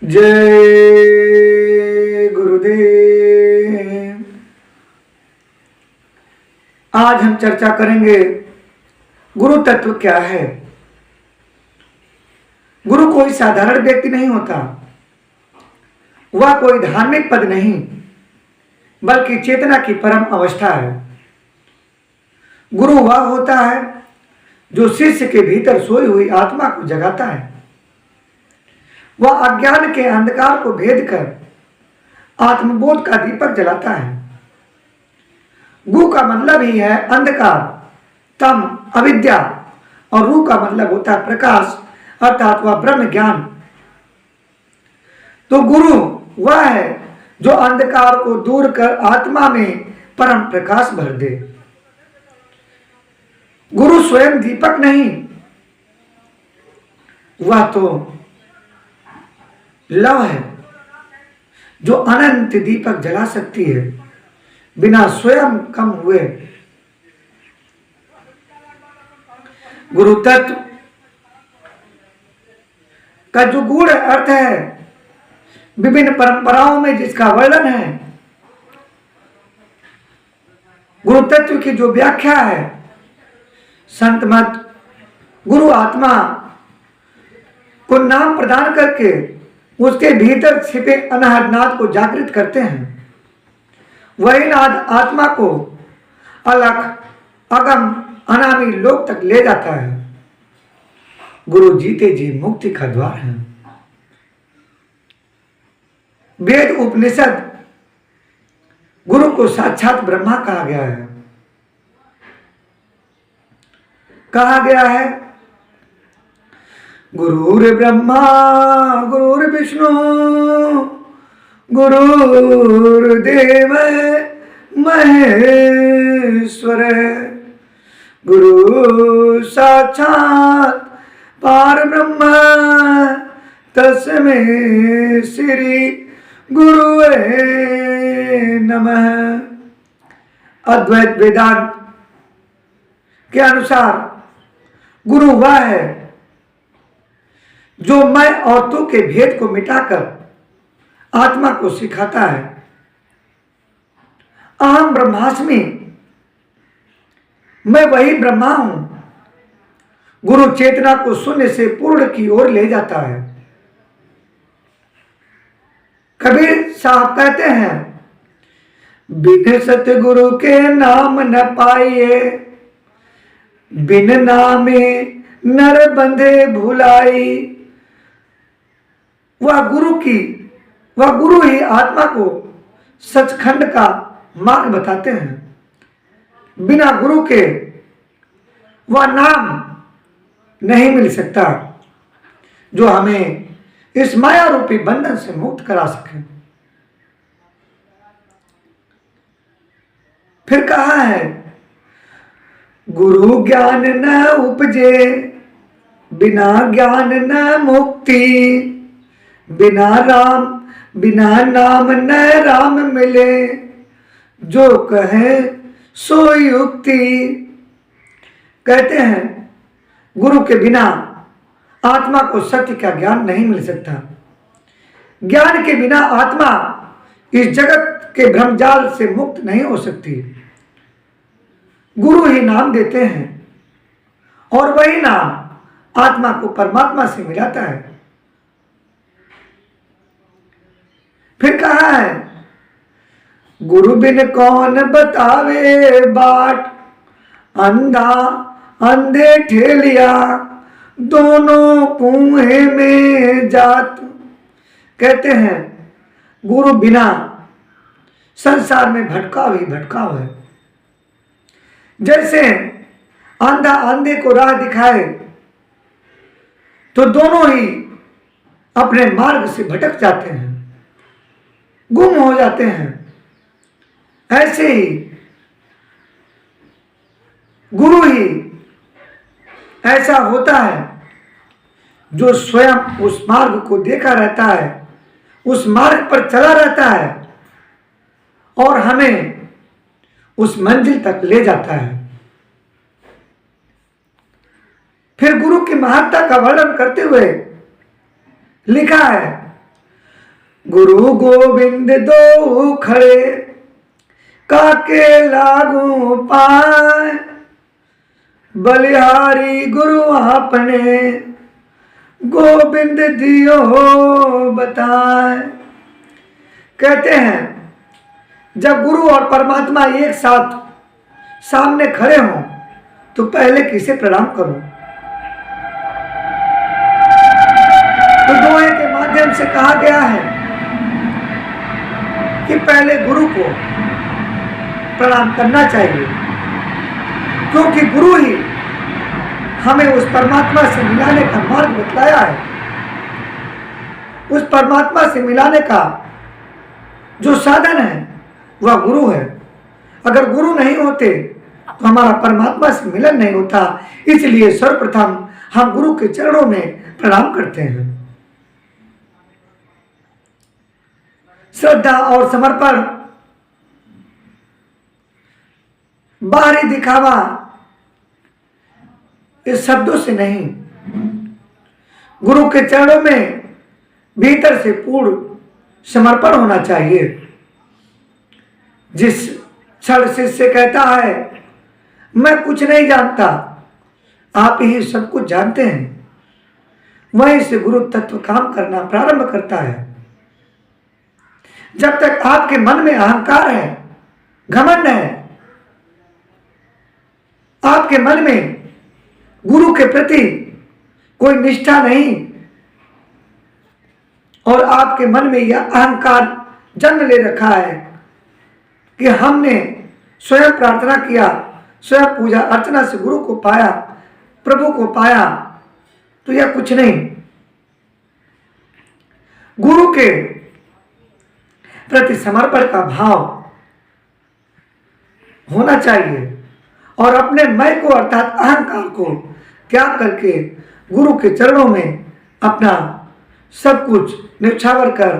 जय गुरुदेव। आज हम चर्चा करेंगे गुरु तत्व क्या है। गुरु कोई साधारण व्यक्ति नहीं होता, वह कोई धार्मिक पद नहीं बल्कि चेतना की परम अवस्था है। गुरु वह होता है जो शिष्य के भीतर सोई हुई आत्मा को जगाता है। वह अज्ञान के अंधकार को भेद कर आत्मबोध का दीपक जलाता है। गु का मतलब ही है अंधकार, तम, अविद्या, और रू का मतलब होता है प्रकाश, अर्थात वह ब्रह्म ज्ञान। तो गुरु वह है जो अंधकार को दूर कर आत्मा में परम प्रकाश भर दे। गुरु स्वयं दीपक नहीं, वह तो लव है जो अनंत दीपक जला सकती है बिना स्वयं कम हुए। गुरु तत्व का जो गूढ़ अर्थ है, विभिन्न परंपराओं में जिसका वर्णन है, गुरु तत्व की जो व्याख्या है, संत मत गुरु आत्मा को नाम प्रदान करके उसके भीतर छिपे अनाहत नाद को जागृत करते हैं। वही नाद आत्मा को अलख, अगम, अनामी लोक तक ले जाता है। गुरु जीते जी मुक्ति का द्वार है। वेद उपनिषद गुरु को साक्षात ब्रह्मा कहा गया है। कहा गया है गुरुर्ब्रह्मा गुरुर्विष्णु गुरुर्देव महेश्वर, गुरु साक्षात परब्रह्म तस्मै श्री गुरुवे नमः। अद्वैत वेदांत के अनुसार गुरु वह है जो मैं और तू के भेद को मिटाकर आत्मा को सिखाता है। अहम ब्रह्मास्मि, मैं वही ब्रह्मा हूं। गुरु चेतना को शून्य से पूर्ण की ओर ले जाता है। कबीर साहब कहते हैं, बिन सतगुरु के नाम न पाइए, बिन नामे नर बंधे भुलाई। वह गुरु ही आत्मा को सचखंड का मार्ग बताते हैं। बिना गुरु के वह नाम नहीं मिल सकता जो हमें इस माया रूपी बंधन से मुक्त करा सके। फिर कहा है, गुरु ज्ञान न उपजे, बिना ज्ञान न मुक्ति, बिना नाम न राम मिले, जो कहे सो युक्ति। कहते हैं गुरु के बिना आत्मा को सत्य का ज्ञान नहीं मिल सकता। ज्ञान के बिना आत्मा इस जगत के भ्रमजाल से मुक्त नहीं हो सकती। गुरु ही नाम देते हैं और वही नाम आत्मा को परमात्मा से मिलाता है। फिर कहा है, गुरु बिन कौन बतावे बाट, अंधा अंधे ठेलिया, दोनों कुएं में जात। कहते हैं गुरु बिना संसार में भटकाव ही भटकाव है। जैसे अंधा अंधे को राह दिखाए तो दोनों ही अपने मार्ग से भटक जाते हैं, गुम हो जाते हैं। ऐसे ही गुरु ही ऐसा होता है जो स्वयं उस मार्ग को देखा रहता है, उस मार्ग पर चला रहता है और हमें उस मंजिल तक ले जाता है। फिर गुरु की महत्ता का वर्णन करते हुए लिखा है, गुरु गोविंद दो खड़े काके लागू पाए, बलिहारी गुरु आपने गोविंद दियो बताए। कहते हैं जब गुरु और परमात्मा एक साथ सामने खड़े हों तो पहले किसे प्रणाम करूं? तो दोहे के माध्यम से कहा गया है कि पहले गुरु को प्रणाम करना चाहिए, क्योंकि गुरु ही हमें उस परमात्मा से मिलाने का मार्ग बतलाया है। उस परमात्मा से मिलाने का जो साधन है वह गुरु है। अगर गुरु नहीं होते तो हमारा परमात्मा से मिलन नहीं होता। इसलिए सर्वप्रथम हम गुरु के चरणों में प्रणाम करते हैं। श्रद्धा और समर्पण बाहरी दिखावा इस शब्दों से नहीं, गुरु के चरणों में भीतर से पूर्ण समर्पण होना चाहिए। जिस क्षण शिष्य कहता है मैं कुछ नहीं जानता, आप ही सब कुछ जानते हैं, वहीं से गुरु तत्व काम करना प्रारंभ करता है। जब तक आपके मन में अहंकार है, घमंड है, आपके मन में गुरु के प्रति कोई निष्ठा नहीं और आपके मन में यह अहंकार जन्म ले रखा है कि हमने स्वयं प्रार्थना किया, स्वयं पूजा अर्चना से गुरु को पाया, प्रभु को पाया, तो यह कुछ नहीं। गुरु के प्रति समर्पण का भाव होना चाहिए और अपने मैं को अर्थात अहंकार को त्याग करके गुरु के चरणों में अपना सब कुछ न्यौछावर कर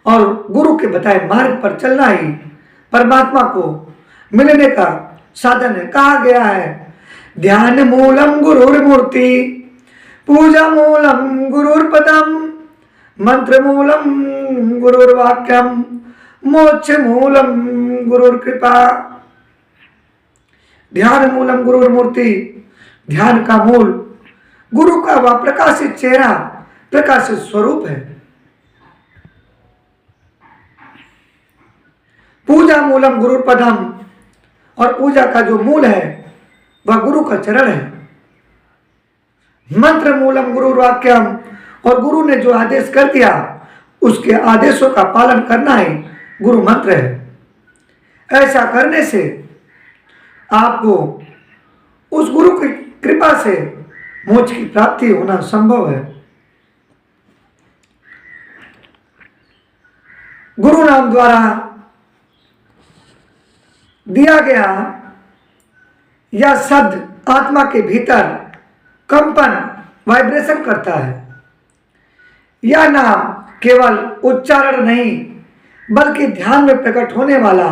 और गुरु के बताए मार्ग पर चलना ही परमात्मा को मिलने का साधन है। कहा गया है ध्यान मूलम गुरुर्मूर्ति, पूजा मूलम गुरुर्पदम, मंत्र मूलम गुरुर्वाक्यम, मोक्ष मूलम गुरुर्कृपा। ध्यान मूलम गुरुर्मूर्ति, ध्यान का मूल गुरु का वह प्रकाशित चेहरा, प्रकाशित स्वरूप है। पूजा मूलम गुरुर्पदम, और पूजा का जो मूल है वह गुरु का चरण है। मंत्र मूलम गुरुर्वाक्यम, और गुरु ने जो आदेश कर दिया उसके आदेशों का पालन करना ही गुरु मंत्र है। ऐसा करने से आपको उस गुरु की कृपा से मोक्ष की प्राप्ति होना संभव है। गुरु नाम द्वारा दिया गया यह शब्द आत्मा के भीतर कंपन वाइब्रेशन करता है। यह नाम केवल उच्चारण नहीं बल्कि ध्यान में प्रकट होने वाला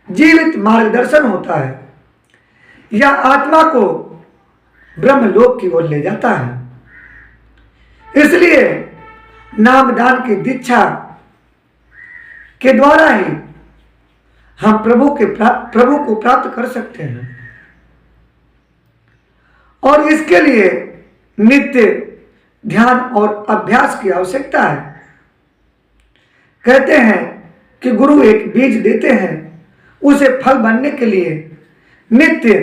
जीवित मार्गदर्शन होता है। यह आत्मा को ब्रह्मलोक की ओर ले जाता है। इसलिए नामदान की दीक्षा के द्वारा ही हम प्रभु को प्राप्त कर सकते हैं और इसके लिए नित्य ध्यान और अभ्यास की आवश्यकता है। कहते हैं कि गुरु एक बीज देते हैं, उसे फल बनने के लिए नित्य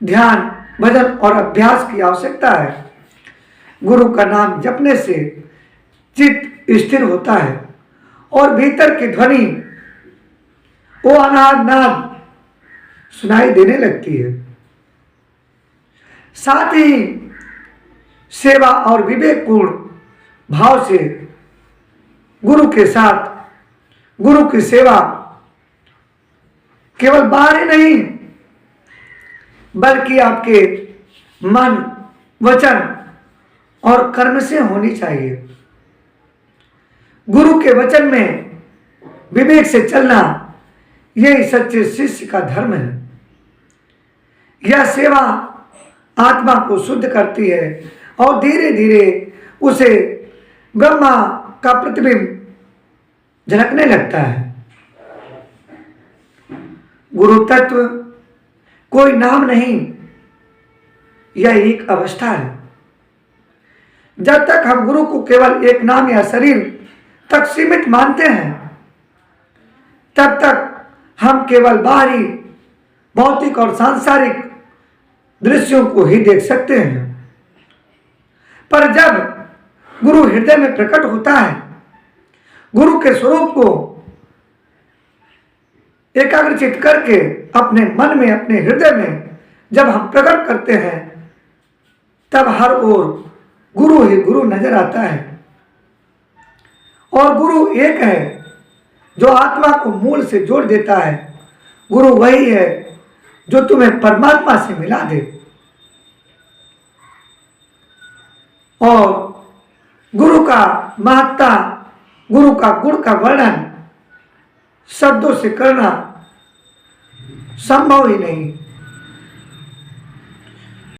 ध्यान, भजन और अभ्यास की आवश्यकता है। गुरु का नाम जपने से चित्त स्थिर होता है और भीतर की ध्वनि वो अनाद नाद सुनाई देने लगती है। साथ ही सेवा और विवेकपूर्ण भाव से गुरु के साथ गुरु की सेवा केवल बाहरी नहीं बल्कि आपके मन, वचन और कर्म से होनी चाहिए। गुरु के वचन में विवेक से चलना यही सच्चे शिष्य का धर्म है। यह सेवा आत्मा को शुद्ध करती है और धीरे धीरे उसे ब्रह्मा का प्रतिबिंब झलकने लगता है। गुरु तत्व कोई नाम नहीं, यह एक अवस्था है। जब तक हम गुरु को केवल एक नाम या शरीर तक सीमित मानते हैं, तब तक हम केवल बाहरी भौतिक और सांसारिक दृश्यों को ही देख सकते हैं। पर जब गुरु हृदय में प्रकट होता है, गुरु के स्वरूप को एकाग्रचित करके अपने मन में, अपने हृदय में जब हम प्रकट करते हैं, तब हर ओर गुरु ही गुरु नजर आता है। और गुरु एक है जो आत्मा को मूल से जोड़ देता है। गुरु वही है जो तुम्हें परमात्मा से मिला दे। और गुरु का महत्ता, गुरु का गुण का वर्णन शब्दों से करना संभव ही नहीं।